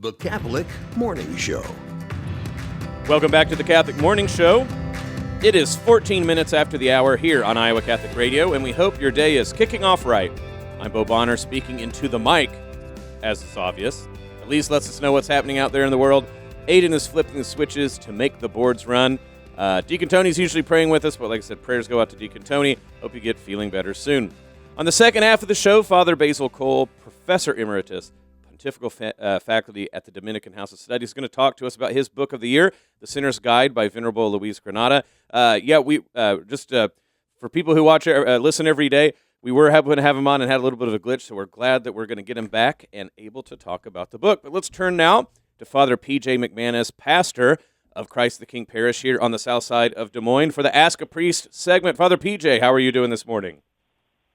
The Catholic Morning Show. Welcome back to the Catholic Morning Show. It is 14 minutes after the hour here on Iowa Catholic Radio, and we hope your day is kicking off right. I'm Bo Bonner speaking into the mic, as is obvious. At least lets us know what's happening out there in the world. Aiden is flipping the switches to make the boards run. Deacon Tony's usually praying with us, but like I said, prayers go out to Deacon Tony. Hope you get feeling better soon. On the second half of the show, Father Basil Cole, Professor Emeritus, Pontifical faculty at the Dominican House of Study, is going to talk to us about his book of the year, The Sinner's Guide by Venerable Luis Granada. For people who listen every day, we were going to have him on and had a little bit of a glitch, so we're glad that we're going to get him back and able to talk about the book. But let's turn now to Father P.J. McManus, pastor of Christ the King Parish here on the south side of Des Moines, for the Ask a Priest segment. Father P.J., how are you doing this morning?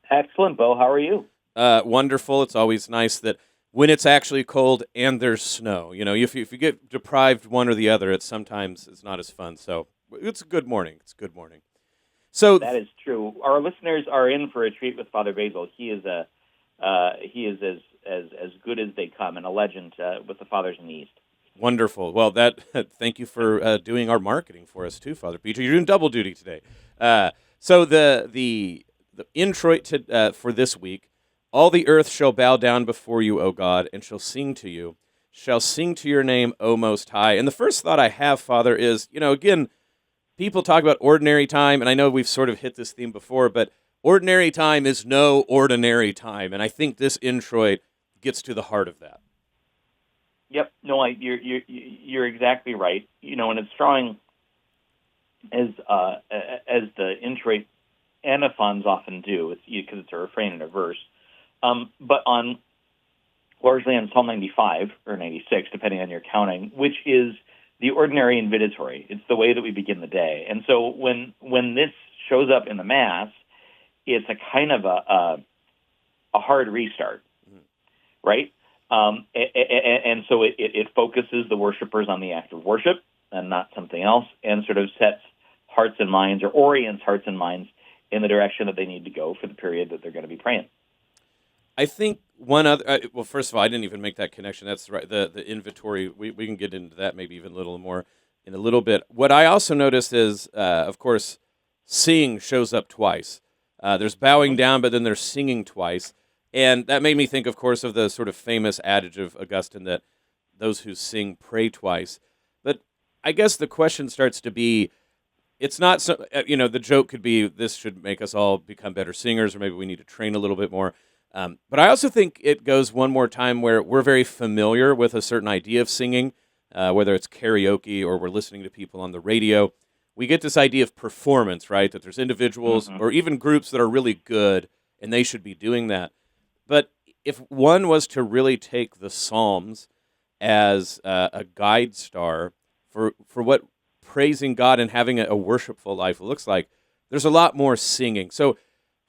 Excellent, Bo. How are you? Wonderful. It's always nice that when it's actually cold and there's snow, if you get deprived one or the other, it's not as fun. So it's a good morning. It's a good morning. So that is true. Our listeners are in for a treat with Father Basil. He is as good as they come, and a legend with the fathers in the East. Wonderful. Well, thank you for doing our marketing for us too, Father Peter. You're doing double duty today. So the introit for this week: all the earth shall bow down before you, O God, and shall sing to you, shall sing to your name, O Most High. And the first thought I have, Father, is, again, people talk about ordinary time, and I know we've sort of hit this theme before, but ordinary time is no ordinary time, and I think this introit gets to the heart of that. Yep. No, you're exactly right. And it's drawing, as the introit antiphons often do, because it's a refrain and a verse. But largely on Psalm 95 or 96, depending on your counting, which is the ordinary invitatory. It's the way that we begin the day. And so when this shows up in the Mass, it's a kind of a hard restart, right? And so it focuses the worshipers on the act of worship and not something else, and sort of sets hearts and minds, or orients hearts and minds in the direction that they need to go for the period that they're going to be praying. I think one other, first of all, I didn't even make that connection. That's right. The inventory, we can get into that maybe even a little more in a little bit. What I also noticed is, of course, sing shows up twice. There's bowing down, but then there's singing twice. And that made me think, of course, of the sort of famous adage of Augustine that those who sing pray twice. But I guess the question starts to be, it's not so, the joke could be this should make us all become better singers, or maybe we need to train a little bit more. But I also think it goes one more time where we're very familiar with a certain idea of singing, whether it's karaoke or we're listening to people on the radio. We get this idea of performance, right? That there's individuals or even groups that are really good, and they should be doing that. But if one was to really take the Psalms as a guide star for what praising God and having a worshipful life looks like, there's a lot more singing. So,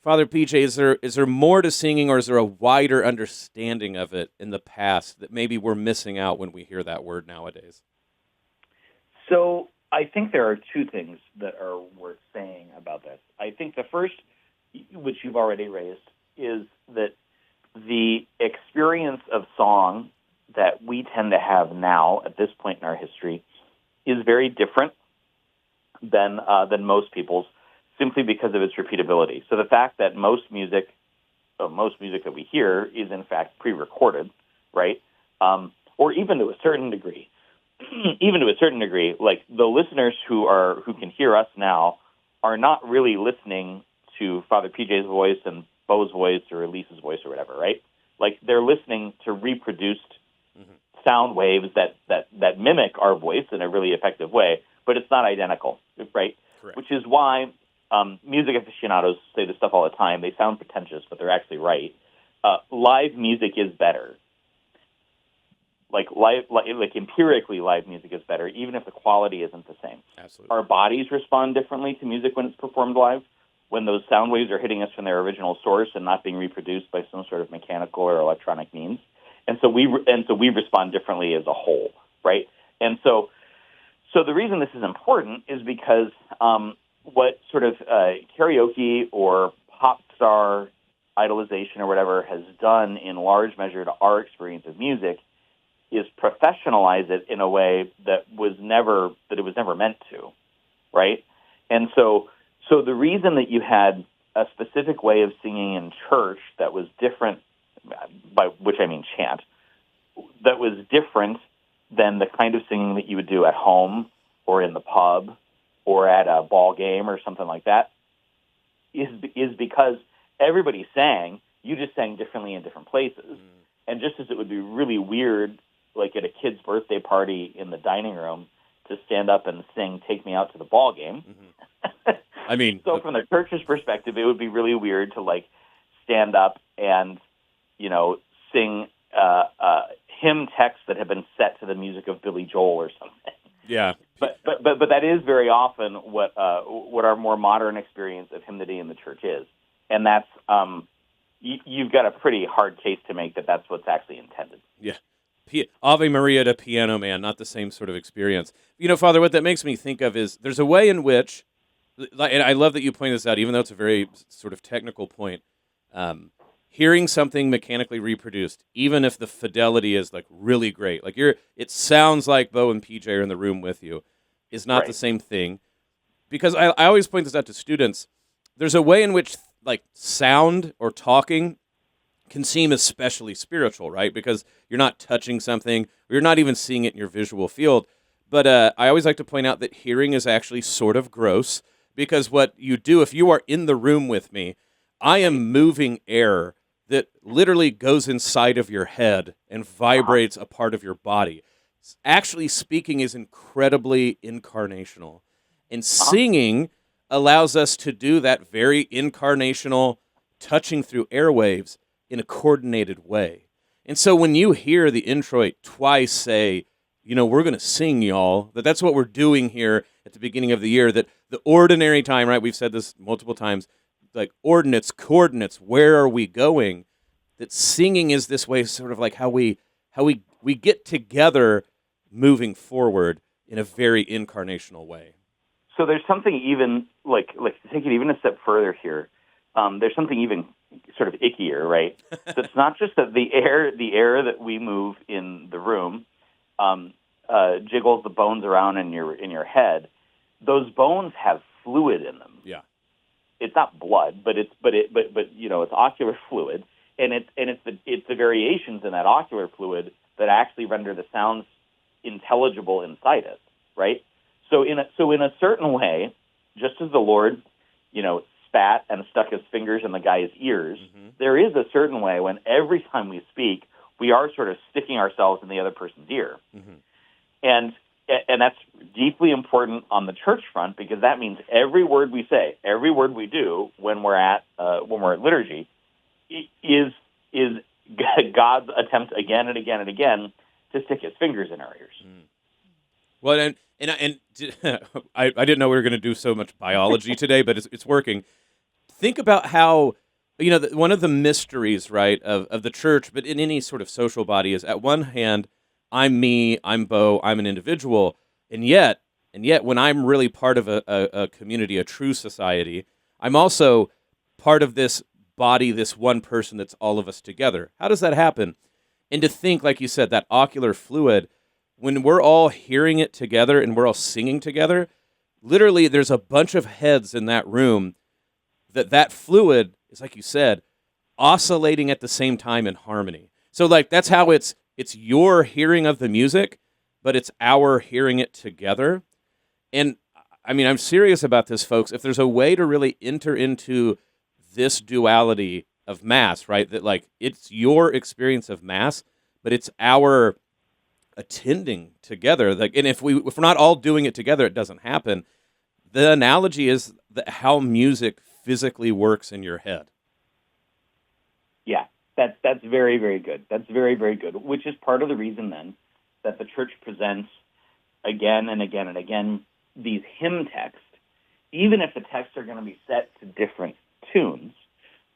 Father PJ, is there more to singing, or is there a wider understanding of it in the past that maybe we're missing out when we hear that word nowadays? So I think there are two things that are worth saying about this. I think the first, which you've already raised, is that the experience of song that we tend to have now at this point in our history is very different than most people's, simply because of its repeatability. So the fact that most music that we hear is in fact pre-recorded, right? Or even to a certain degree, like the listeners who can hear us now are not really listening to Father PJ's voice and Bo's voice or Lisa's voice or whatever, right? Like they're listening to reproduced sound waves that mimic our voice in a really effective way, but it's not identical, right? Correct. Which is why music aficionados say this stuff all the time. They sound pretentious, but they're actually right. Live music is better. Like empirically, live music is better, even if the quality isn't the same. Absolutely. Our bodies respond differently to music when it's performed live, when those sound waves are hitting us from their original source and not being reproduced by some sort of mechanical or electronic means. And so we respond differently as a whole, right? And so the reason this is important is because what sort of karaoke or pop star idolization or whatever has done in large measure to our experience of music professionalize it in a way that it was never meant to, right? And so the reason that you had a specific way of singing in church that was different, by which I mean chant, that was different than the kind of singing that you would do at home or in the pub or at a ball game or something like that, is because everybody sang. You just sang differently in different places. And just as it would be really weird, like at a kid's birthday party in the dining room, to stand up and sing "Take Me Out to the Ball Game." I mean, so from the church's perspective, it would be really weird to like stand up and, sing hymn texts that have been set to the music of Billy Joel or something. Yeah. But that is very often what our more modern experience of hymnody in the church is, and that's you've got a pretty hard case to make that that's what's actually intended. Yeah. Ave Maria to Piano Man, not the same sort of experience. Father, what that makes me think of is there's a way in which, and I love that you point this out, even though it's a very sort of technical point, hearing something mechanically reproduced, even if the fidelity is like really great, like it sounds like Bo and PJ are in the room with you, is not the same thing. Because I always point this out to students. There's a way in which like sound or talking can seem especially spiritual, right? Because you're not touching something, or you're not even seeing it in your visual field. But I always like to point out that hearing is actually sort of gross, because what you do, if you are in the room with me, I am moving air that literally goes inside of your head and vibrates a part of your body. Actually, speaking is incredibly incarnational. And singing allows us to do that very incarnational, touching through airwaves in a coordinated way. And so when you hear the introit twice say, we're going to sing, y'all, that's what we're doing here at the beginning of the year, that the ordinary time, right, we've said this multiple times, like ordinates, coordinates, where are we going? That singing is this way, sort of like how we get together moving forward in a very incarnational way. So there's something even like to take it even a step further here. There's something even sort of ickier, right? So it's not just that the air that we move in the room jiggles the bones around in your head. Those bones have fluid in them. Yeah, it's not blood, but it's ocular fluid, and it's the variations in that ocular fluid that actually render the sounds intelligible inside it, right? So in a certain way, just as the Lord, spat and stuck his fingers in the guy's ears, there is a certain way when every time we speak, we are sort of sticking ourselves in the other person's ear, and that's deeply important on the church front, because that means every word we say, every word we do when we're at liturgy, is God's attempt again and again and again to stick his fingers in our ears. Well, and I didn't know we were going to do so much biology today, but it's working. Think about how, one of the mysteries, right, of the church, but in any sort of social body, is at one hand, I'm me, I'm Bo, I'm an individual, and yet when I'm really part of a community, a true society, I'm also part of this body, this one person that's all of us together. How does that happen? And to think, like you said, that ocular fluid, when we're all hearing it together and we're all singing together, literally there's a bunch of heads in that room that fluid is, like you said, oscillating at the same time in harmony. So like that's how it's your hearing of the music, but it's our hearing it together. And I mean, I'm serious about this, folks. If there's a way to really enter into this duality of Mass, right, that like it's your experience of Mass, but it's our attending together. Like, and if we're not all doing it together, it doesn't happen. The analogy is how music physically works in your head. Yeah, that's very, very good. That's very, very good, which is part of the reason then that the church presents again and again and again these hymn texts, even if the texts are going to be set to different tunes.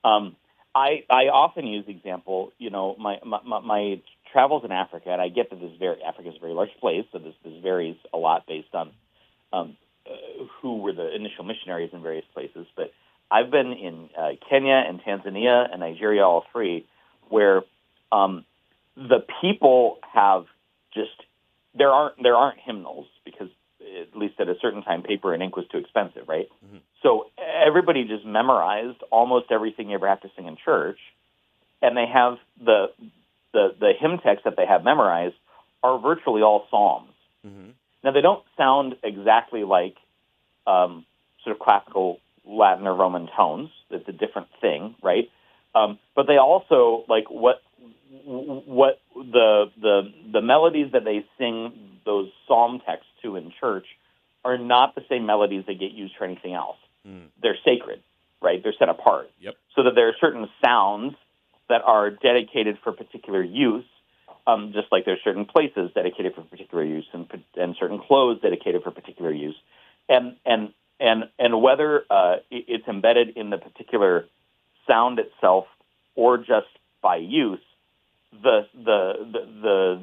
I often use the example, my travels in Africa, and I get that Africa is a very large place, so this varies a lot based on who were the initial missionaries in various places. But I've been in Kenya and Tanzania and Nigeria, all three, where the people have there aren't hymnals because, at least at a certain time, paper and ink was too expensive, right? Mm-hmm. So everybody just memorized almost everything you ever have to sing in church, and they have the hymn texts that they have memorized are virtually all psalms. Mm-hmm. Now, they don't sound exactly like sort of classical Latin or Roman tones. It's a different thing, right? But they also, like, what the melodies that they sing those psalm texts to in church are not the same melodies that get used for anything else. Mm. They're sacred, right? They're set apart. Yep. So that there are certain sounds that are dedicated for particular use, just like there's certain places dedicated for particular use and certain clothes dedicated for particular use. And whether it's embedded in the particular sound itself or just by use, the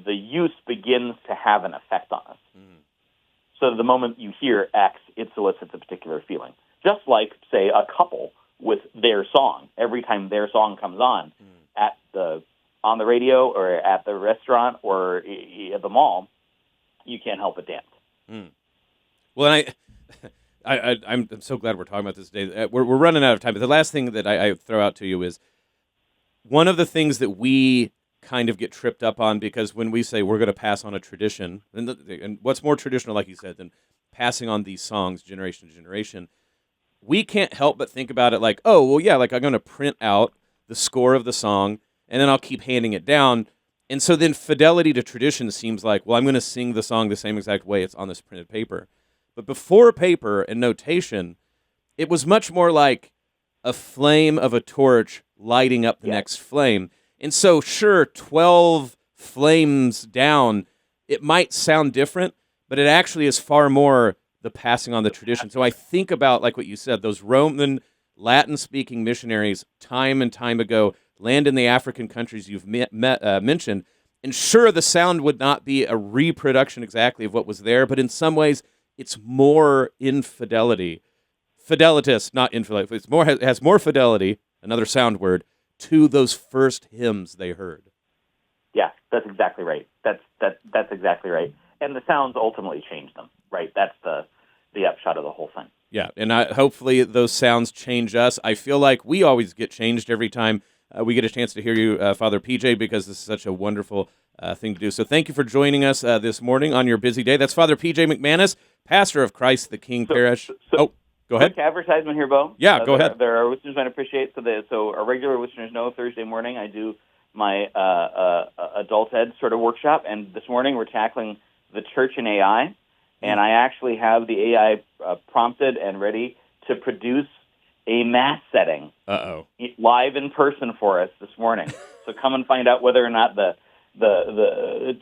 use begins to have an effect on us. Mm. So the moment you hear X, it solicits a particular feeling. Just like, say, a couple with their song. Every time their song comes on on the radio or at the restaurant or at the mall, you can't help but dance. Mm. Well, I'm so glad we're talking about this today. We're running out of time, but the last thing that I throw out to you is one of the things that we kind of get tripped up on, because when we say we're going to pass on a tradition, and what's more traditional, like you said, than passing on these songs generation to generation, we can't help but think about it like, oh, well, yeah, like I'm going to print out the score of the song, and then I'll keep handing it down. And so then fidelity to tradition seems like, well, I'm going to sing the song the same exact way it's on this printed paper. But before paper and notation, it was much more like a flame of a torch lighting up the next flame. And so, sure, 12 flames down, it might sound different, but it actually is far more the passing on the tradition. So I think about, like what you said, those Roman, Latin-speaking missionaries time and time ago land in the African countries you've mentioned. And sure, the sound would not be a reproduction exactly of what was there, but in some ways, it's more infidelity. Fidelitas, not infidelity. It's more, has more fidelity, another sound word, to those first hymns they heard. Yeah, that's exactly right. That's exactly right. And the sounds ultimately change them, right? That's the upshot of the whole thing. Yeah, and hopefully those sounds change us. I feel like we always get changed every time we get a chance to hear you, Father PJ, because this is such a wonderful thing to do. So thank you for joining us this morning on your busy day. That's Father PJ McManus, pastor of Christ the King Parish. Go ahead. Quick advertisement here, Bo. Yeah, go ahead. There are listeners might appreciate. So our regular listeners know Thursday morning I do my adult ed sort of workshop, and this morning we're tackling the church and AI, and I actually have the AI prompted and ready to produce a mass setting live in person for us this morning. So come and find out whether or not the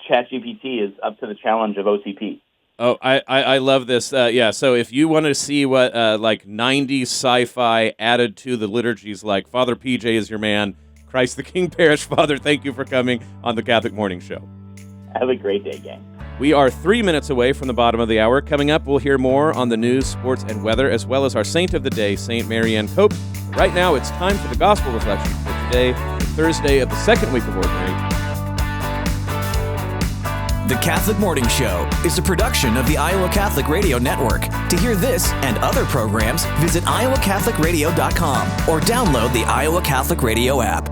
ChatGPT is up to the challenge of OCP. Oh, I love this. Yeah, so if you want to see what like 90s sci-fi added to the liturgies, like Father PJ is your man, Christ the King Parish. Father, thank you for coming on the Catholic Morning Show. Have a great day, gang. We are 3 minutes away from the bottom of the hour. Coming up, we'll hear more on the news, sports, and weather, as well as our saint of the day, St. Mary Ann Cope. Right now, it's time for the Gospel Reflection for today, Thursday of the second week of Ordinary. The Catholic Morning Show is a production of the Iowa Catholic Radio Network. To hear this and other programs, visit iowacatholicradio.com or download the Iowa Catholic Radio app.